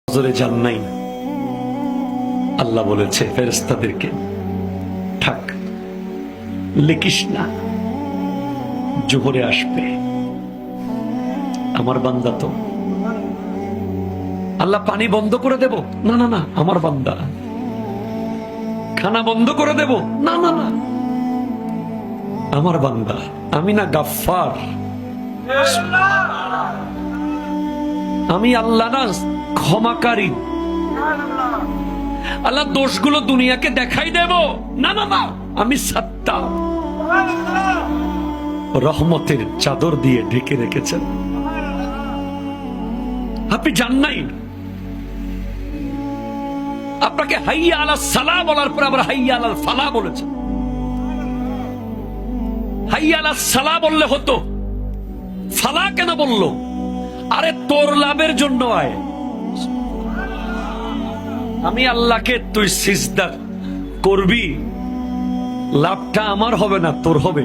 হজরে যান নাই, আল্লাহ বলেছে ফেরেশতাদেরকে থাক, লিখিস না, জোহরে আসবে। আমার বান্দা তো, আল্লাহ পানি বন্ধ করে দেব, না না না, আমার বান্দা। খানা বন্ধ করে দেব, না না না, আমার বান্দা। আমি না গাফফার, আমি আল্লাহ না ক্ষমাকারী। আল্লাহ দোষগুলো দুনিয়াকে দেখাই দেব, না না না, আমি সাত্তার। রহমতের চাদর দিয়ে ঢেকে রেখেছেন। আপনি জান নাই, আপনাকে হাইয়া আলা সালাহ বলার পর আবার হাইয়া আলাল ফালাহ বলেছেন। হাইয়া আলা সালাহ বললে হতো, ফালাহ কেন বললো? আরে তোর লাভের জন্য আয়। আমি আল্লাহকে তুই সিজদা করবি, লাভটা আমার হবে না, তোর হবে।